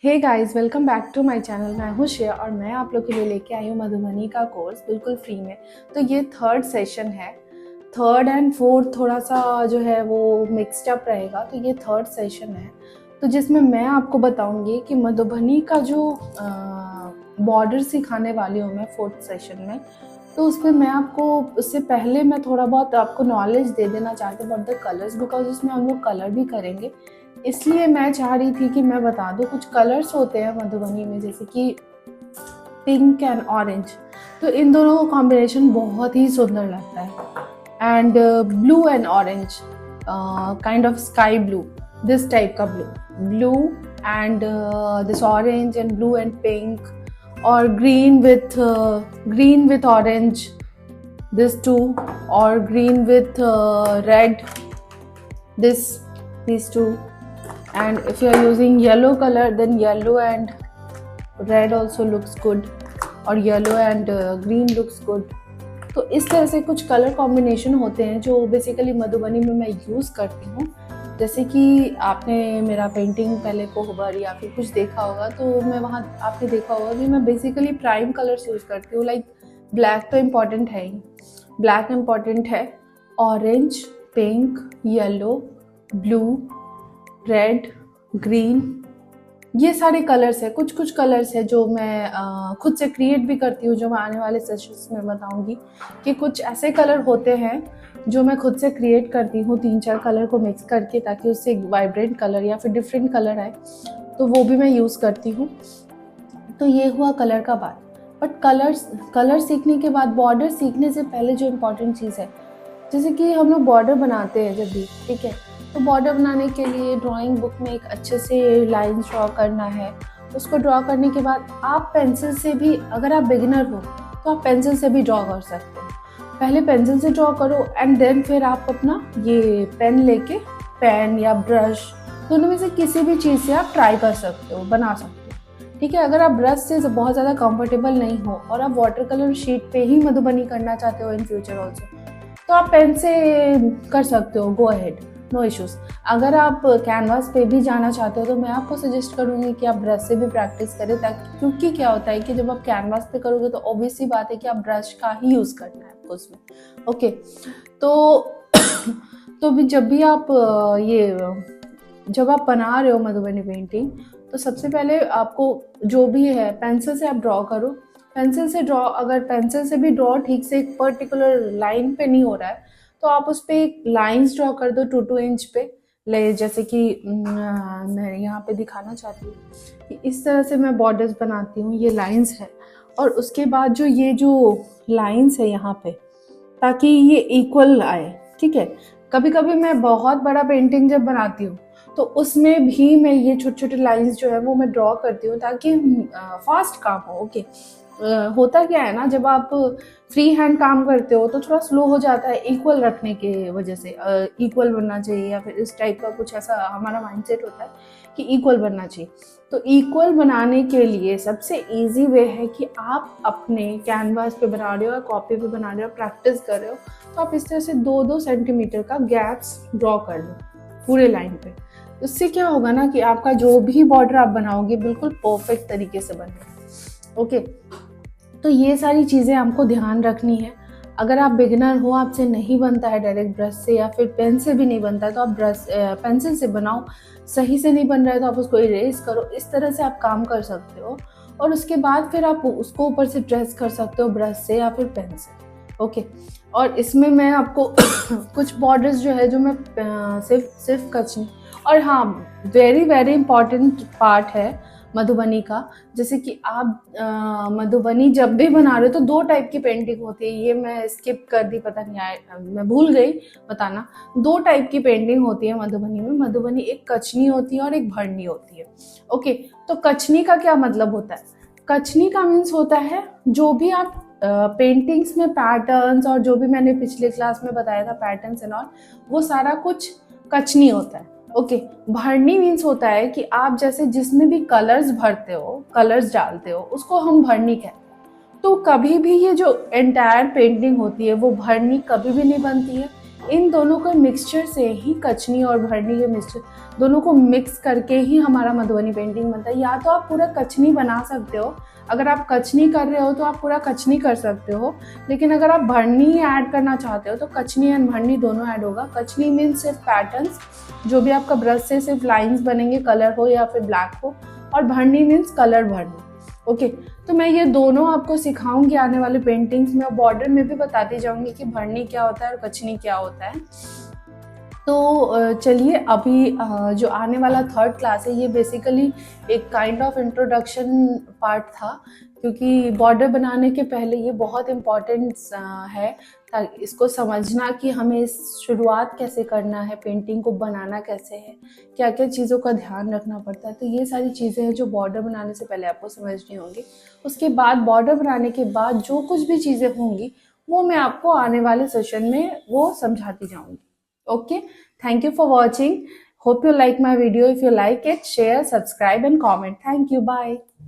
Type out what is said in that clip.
Hey guys, welcome back to my channel. मैं हूँ श्रेया और मैं आप लोग के लिए लेके आई हूँ मधुबनी का कोर्स बिल्कुल फ्री में। तो ये थर्ड सेशन है। थर्ड एंड फोर्थ थोड़ा सा जो है वो मिक्सड अप रहेगा, तो ये थर्ड सेशन है। तो जिसमें मैं आपको बताऊंगी कि मधुबनी का जो बॉर्डर सिखाने वाली हूँ मैं फोर्थ सेशन में। तो उसमें मैं आपको उससे पहले मैं थोड़ा बहुत आपको नॉलेज दे देना चाहती हूँ अबाउट द कलर्स, बिकॉज उसमें हम लोग कलर भी करेंगे। इसलिए मैं चाह रही थी कि मैं बता दूं कुछ कलर्स होते हैं मधुबनी में, जैसे कि पिंक एंड ऑरेंज। तो इन दोनों का कॉम्बिनेशन बहुत ही सुंदर लगता है। And blue and orange, kind of sky blue, this type का blue and this orange and blue and pink, और green with orange, this two, or green with red, these two. And if you are using yellow color, then yellow and red also looks good, और yellow and green looks good. तो इस तरह से कुछ colour combination होते हैं जो basically Madhubani में मैं यूज़ करती हूँ। जैसे कि आपने मेरा पेंटिंग पहले कोहबर या फिर कुछ देखा होगा, तो मैं वहाँ आपने देखा होगा कि मैं बेसिकली प्राइम कलर्स यूज़ करती हूँ। लाइक ब्लैक तो इम्पॉर्टेंट है ही, ब्लैक इम्पॉर्टेंट है, orange, pink, yellow, blue, red, green, ये सारे कलर्स है। कुछ कुछ कलर्स है जो मैं खुद से क्रिएट भी करती हूँ, जो मैं आने वाले सेशंस में बताऊंगी कि कुछ ऐसे कलर होते हैं जो मैं खुद से क्रिएट करती हूँ 3-4 कलर को मिक्स करके, ताकि उससे एक वाइब्रेंट कलर या फिर डिफरेंट कलर आए, तो वो भी मैं यूज़ करती हूँ। तो ये हुआ कलर का बात। बट कलर सीखने के बाद, बॉर्डर सीखने से पहले जो इम्पोर्टेंट चीज़ है, जैसे कि हम लोग बॉर्डर बनाते हैं जब भी, ठीक है, तो बॉर्डर बनाने के लिए ड्राइंग बुक में एक अच्छे से लाइंस ड्रॉ करना है। उसको ड्रॉ करने के बाद आप पेंसिल से भी, अगर आप बिगिनर हो तो आप पेंसिल से भी ड्रॉ कर सकते हो। पहले पेंसिल से ड्रॉ करो एंड देन फिर आप अपना ये पेन लेके, पेन या ब्रश, दोनों में से किसी भी चीज़ से आप ट्राई कर सकते हो, बना सकते हो, ठीक है। अगर आप ब्रश से बहुत ज़्यादा कंफर्टेबल नहीं हो और आप वाटर कलर शीट पे ही मधुबनी करना चाहते हो इन फ्यूचर ऑल्सो, तो आप पेन से कर सकते हो, गो अहेड, नो इश्यूज़। अगर आप कैनवास पे भी जाना चाहते हो तो मैं आपको सजेस्ट करूँगी कि आप ब्रश से भी प्रैक्टिस करें, ताकि, क्योंकि क्या होता है कि जब आप कैनवास पे करोगे तो ऑब्वियस सी बात है कि आप ब्रश का ही यूज़ करना है आपको उसमें, ओके। तो तो भी जब भी आप जब आप बना रहे हो मधुबनी पेंटिंग, तो सबसे पहले आपको जो भी है पेंसिल से आप ड्रॉ करो। पेंसिल से ड्रॉ, अगर पेंसिल से भी ड्रॉ ठीक से एक पर्टिकुलर लाइन पे नहीं हो रहा है, तो आप उस पर एक लाइन्स ड्रॉ कर दो 2-2 इंच पे ले। जैसे कि मैं यहाँ पे दिखाना चाहती हूँ कि इस तरह से मैं बॉर्डर्स बनाती हूँ, ये लाइन्स है। और उसके बाद ये जो लाइन्स है यहाँ पे, ताकि ये इक्वल आए, ठीक है। कभी कभी मैं बहुत बड़ा पेंटिंग जब बनाती हूँ तो उसमें भी मैं ये छोटे छोटे लाइंस जो है वो मैं ड्रॉ करती हूँ, ताकि फास्ट काम हो, ओके। होता क्या है ना, जब आप फ्री हैंड काम करते हो तो थोड़ा स्लो हो जाता है, इक्वल रखने के वजह से। इक्वल बनना चाहिए, या फिर इस टाइप का कुछ ऐसा हमारा माइंडसेट होता है कि इक्वल बनना चाहिए। तो इक्वल बनाने के लिए सबसे इजी वे है कि आप अपने कैनवास पे बना रहे हो या कॉपी पे बना रहे हो, प्रैक्टिस कर रहे हो, तो आप इस तरह से 2-2 सेंटीमीटर का गैप्स ड्रॉ कर लो पूरे लाइन पे। उससे क्या होगा ना कि आपका जो भी बॉर्डर आप बनाओगे बिल्कुल परफेक्ट तरीके से बनेगा, ओके। तो ये सारी चीज़ें आपको ध्यान रखनी है। अगर आप बिगिनर हो, आपसे नहीं बनता है डायरेक्ट ब्रश से, या फिर पेन से भी नहीं बनता है, तो आप पेंसिल से बनाओ। सही से नहीं बन रहा है तो आप उसको इरेज करो, इस तरह से आप काम कर सकते हो। और उसके बाद फिर आप उसको ऊपर से ट्रेस कर सकते हो ब्रश से या फिर पेन से, ओके। और इसमें मैं आपको कुछ बॉर्डर्स जो है जो मैं सिर्फ कचनी, और हाँ, वेरी वेरी इंपॉर्टेंट पार्ट है मधुबनी का। जैसे कि आप मधुबनी जब भी बना रहे हो तो 2 टाइप की पेंटिंग होती है। ये मैं स्किप कर दी, पता नहीं आया, मैं भूल गई बताना। 2 टाइप की पेंटिंग होती है मधुबनी में। मधुबनी एक कचनी होती है और एक भरनी होती है, ओके। तो कचनी का क्या मतलब होता है? कचनी का मीन्स होता है जो भी आप पेंटिंग्स में पैटर्न्स, और जो भी मैंने पिछले क्लास में बताया था पैटर्न्स एंड ऑल, वो सारा कुछ कचनी होता है, ओके। भरनी मीन्स होता है कि आप जैसे जिसमें भी कलर्स भरते हो, कलर्स डालते हो, उसको हम भरनी कहते हैं। तो कभी भी ये जो एंटायर पेंटिंग होती है वो भरनी कभी भी नहीं बनती है। इन दोनों के मिक्सचर से ही, कचनी और भरनी के मिक्सचर दोनों को मिक्स करके ही हमारा मधुबनी पेंटिंग बनता है। या तो आप पूरा कचनी बना सकते हो, अगर आप कचनी कर रहे हो तो आप पूरा कचनी कर सकते हो, लेकिन अगर आप भरनी ऐड करना चाहते हो तो कचनी एंड भरनी दोनों ऐड होगा। कचनी मीन्स सिर्फ पैटर्न्स, जो भी आपका ब्रश से सिर्फ लाइंस बनेंगे, कलर हो या फिर ब्लैक हो, और भरनी मीन्स कलर भरना। ओके, तो मैं ये दोनों आपको सिखाऊंगी आने वाले पेंटिंग्स में, और बॉर्डर में भी बताती जाऊंगी कि भरनी क्या होता है और कचनी क्या होता है। तो चलिए, अभी जो आने वाला थर्ड क्लास है ये बेसिकली एक काइंड ऑफ इंट्रोडक्शन पार्ट था, क्योंकि बॉर्डर बनाने के पहले ये बहुत इम्पॉर्टेंट है इसको समझना कि हमें शुरुआत कैसे करना है, पेंटिंग को बनाना कैसे है, क्या क्या चीज़ों का ध्यान रखना पड़ता है। तो ये सारी चीज़ें हैं जो बॉर्डर बनाने से पहले आपको समझनी होंगी। उसके बाद बॉर्डर बनाने के बाद जो कुछ भी चीज़ें होंगी वो मैं आपको आने वाले सेशन में वो समझाती जाऊँगी। Okay, thank you for watching. Hope you like my video. If you like it, share, subscribe and comment. Thank you. Bye.